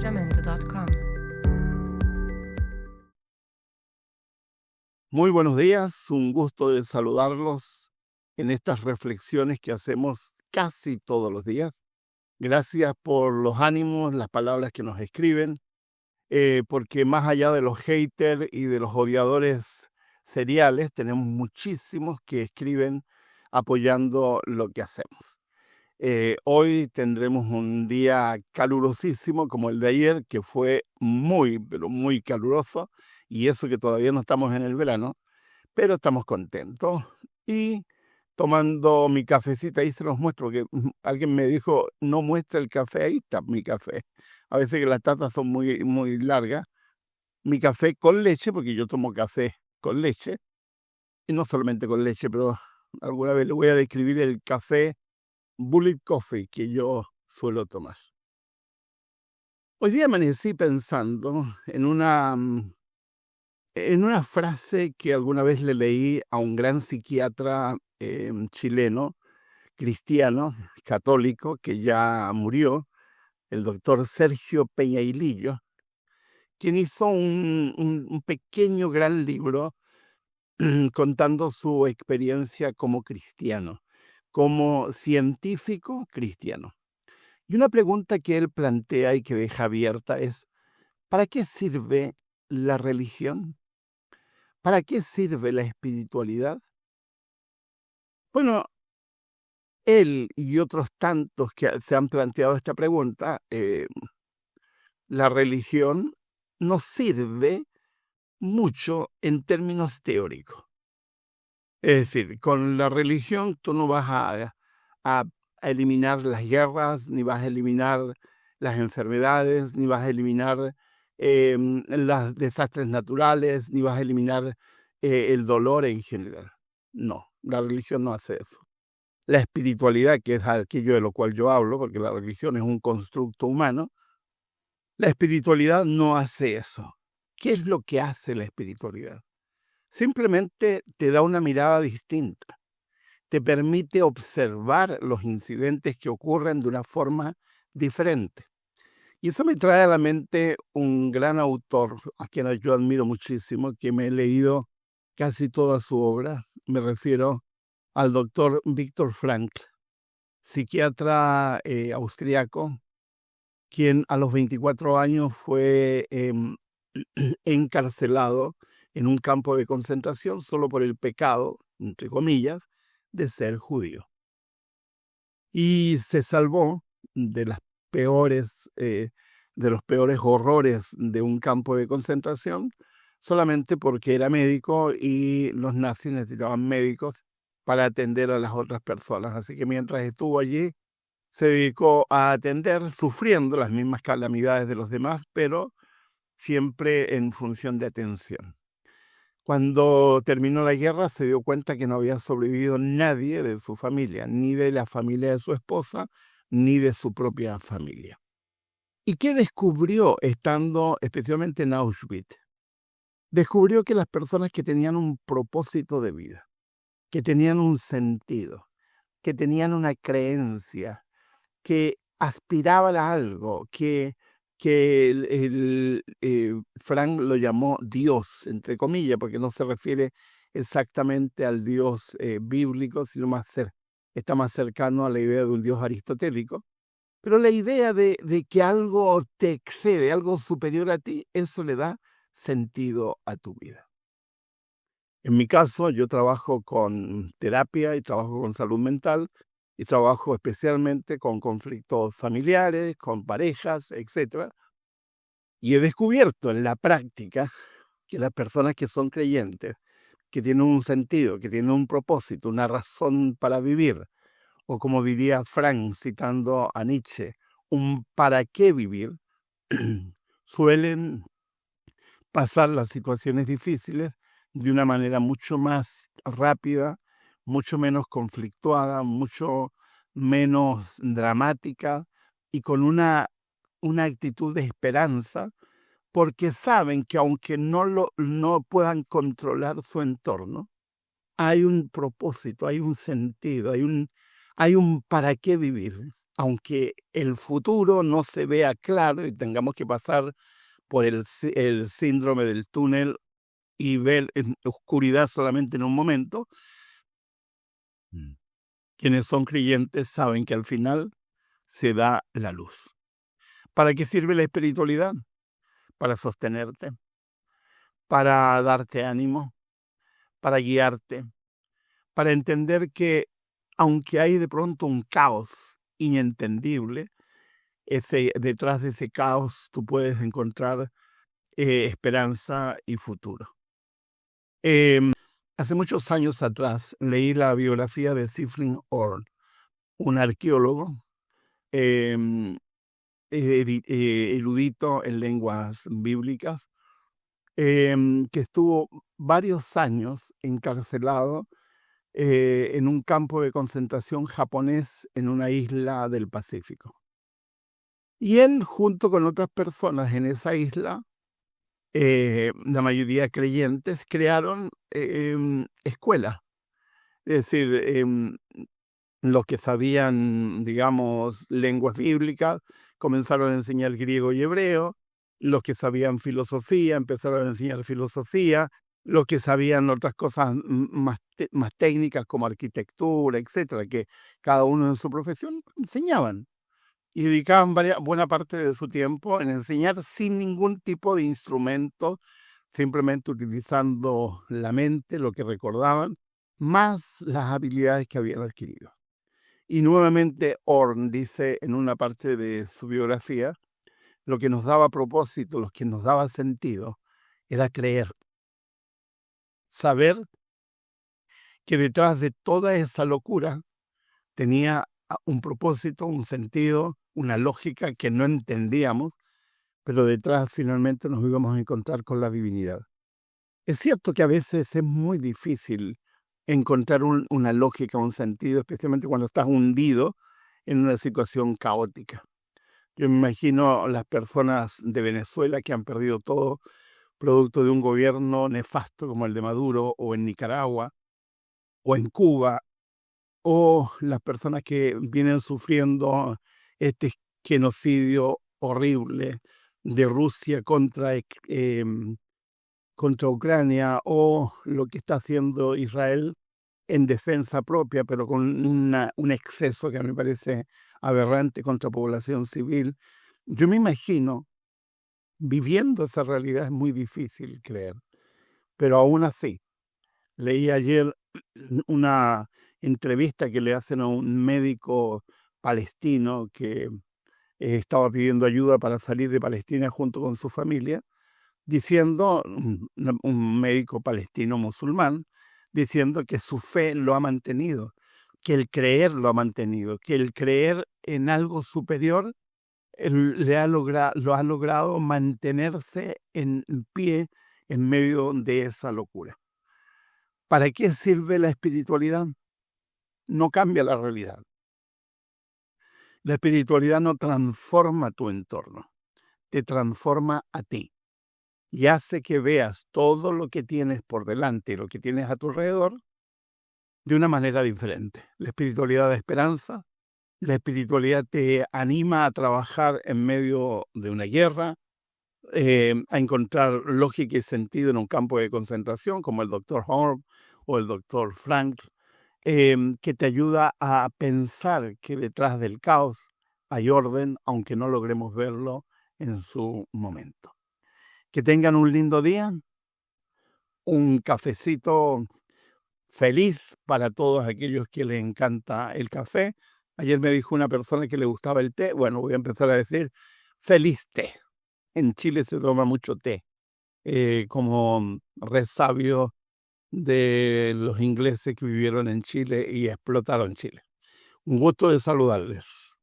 jamendo.com. Muy buenos días, un gusto de saludarlos en estas reflexiones que hacemos casi todos los días. Gracias por los ánimos, las palabras que nos escriben, porque más allá de los haters y de los odiadores seriales, tenemos muchísimos que escriben apoyando lo que hacemos. Hoy tendremos un día calurosísimo como el de ayer, que fue muy, pero muy caluroso, y eso que todavía no estamos en el verano, pero estamos contentos. Y tomando mi cafecita, ahí se los muestro, que alguien me dijo, no muestra el café, ahí está mi café. A veces que las tazas son muy, muy largas. Mi café con leche, porque yo tomo café con leche, y no solamente con leche, pero alguna vez le voy a describir el café Bullet Coffee que yo suelo tomar. Hoy día amanecí pensando en una frase que alguna vez le leí a un gran psiquiatra chileno, cristiano, católico, que ya murió, el doctor Sergio Peñailillo, quien hizo un pequeño gran libro contando su experiencia como cristiano, como científico cristiano. Y una pregunta que él plantea y que deja abierta es, ¿para qué sirve la religión? ¿Para qué sirve la espiritualidad? Bueno, él y otros tantos que se han planteado esta pregunta, la religión nos sirve mucho en términos teóricos. Es decir, con la religión tú no vas a eliminar las guerras, ni vas a eliminar las enfermedades, ni vas a eliminar los desastres naturales, ni vas a eliminar el dolor en general. No, la religión no hace eso. La espiritualidad, que es aquello de lo cual yo hablo, porque la religión es un constructo humano, la espiritualidad no hace eso. ¿Qué es lo que hace la espiritualidad? Simplemente te da una mirada distinta, te permite observar los incidentes que ocurren de una forma diferente. Y eso me trae a la mente un gran autor, a quien yo admiro muchísimo, que me he leído casi toda su obra. Me refiero al doctor Viktor Frankl, psiquiatra austriaco, quien a los 24 años fue encarcelado en un campo de concentración solo por el pecado, entre comillas, de ser judío. Y se salvó de las de los peores horrores de un campo de concentración solamente porque era médico y los nazis necesitaban médicos para atender a las otras personas. Así que mientras estuvo allí, se dedicó a atender, sufriendo las mismas calamidades de los demás, pero siempre en función de atención. Cuando terminó la guerra, se dio cuenta que no había sobrevivido nadie de su familia, ni de la familia de su esposa, ni de su propia familia. ¿Y qué descubrió estando especialmente en Auschwitz? Descubrió que las personas que tenían un propósito de vida, que tenían un sentido, que tenían una creencia, que aspiraban a algo, que Frank lo llamó Dios, entre comillas, porque no se refiere exactamente al Dios bíblico, sino está más cercano a la idea de un Dios aristotélico. Pero la idea de que algo te excede, algo superior a ti, eso le da sentido a tu vida. En mi caso, yo trabajo con terapia y trabajo con salud mental y trabajo especialmente con conflictos familiares, con parejas, etc. Y he descubierto en la práctica que las personas que son creyentes, que tienen un sentido, que tienen un propósito, una razón para vivir, o como diría Frank citando a Nietzsche, un para qué vivir, suelen pasar las situaciones difíciles de una manera mucho más rápida, mucho menos conflictuada, mucho menos dramática y con una actitud de esperanza, porque saben que aunque no puedan controlar su entorno, hay un propósito, hay un sentido, hay un para qué vivir. aunque el futuro no se vea claro y tengamos que pasar por el síndrome del túnel y ver en oscuridad solamente en un momento, quienes son creyentes saben que al final se da la luz. ¿Para qué sirve la espiritualidad? Para sostenerte, para darte ánimo, para guiarte, para entender que aunque hay de pronto un caos inentendible, detrás de ese caos tú puedes encontrar esperanza y futuro. Hace muchos años atrás leí la biografía de Sifrin Orn, un arqueólogo erudito en lenguas bíblicas, que estuvo varios años encarcelado en un campo de concentración japonés en una isla del Pacífico. Y él, junto con otras personas en esa isla, la mayoría creyentes, crearon escuelas. Es decir, los que sabían, digamos, lenguas bíblicas, comenzaron a enseñar griego y hebreo. Los que sabían filosofía, empezaron a enseñar filosofía. Los que sabían otras cosas más técnicas como arquitectura, etcétera, que cada uno en su profesión enseñaban. Y dedicaban buena parte de su tiempo en enseñar sin ningún tipo de instrumento, simplemente utilizando la mente, lo que recordaban, más las habilidades que habían adquirido. Y nuevamente Orn dice en una parte de su biografía, lo que nos daba propósito, lo que nos daba sentido, era creer. Saber que detrás de toda esa locura tenía un propósito, un sentido, una lógica que no entendíamos, pero detrás finalmente nos íbamos a encontrar con la divinidad. Es cierto que a veces es muy difícil encontrar una lógica, un sentido, especialmente cuando estás hundido en una situación caótica. Yo me imagino las personas de Venezuela que han perdido todo producto de un gobierno nefasto como el de Maduro, o en Nicaragua, o en Cuba, o las personas que vienen sufriendo este genocidio horrible de Rusia contra Ucrania, o lo que está haciendo Israel en defensa propia, pero con un exceso que a mí me parece aberrante contra población civil. Yo me imagino, viviendo esa realidad es muy difícil creer, pero aún así, leí ayer una entrevista que le hacen a un médico palestino que estaba pidiendo ayuda para salir de Palestina junto con su familia, diciendo, un médico palestino musulmán, diciendo que su fe lo ha mantenido, que el creer lo ha mantenido, que el creer en algo superior lo ha logrado mantenerse en pie en medio de esa locura. ¿Para qué sirve la espiritualidad? No cambia la realidad. La espiritualidad no transforma tu entorno, te transforma a ti y hace que veas todo lo que tienes por delante y lo que tienes a tu alrededor de una manera diferente. La espiritualidad da esperanza, la espiritualidad te anima a trabajar en medio de una guerra, a encontrar lógica y sentido en un campo de concentración, como el Dr. Horn o el Dr. Frank, que te ayuda a pensar que detrás del caos hay orden, aunque no logremos verlo en su momento. Que tengan un lindo día, un cafecito feliz para todos aquellos que les encanta el café. Ayer me dijo una persona que le gustaba el té. Bueno, voy a empezar a decir feliz té. En Chile se toma mucho té, como resabio de los ingleses que vivieron en Chile y explotaron Chile. Un gusto de saludarles.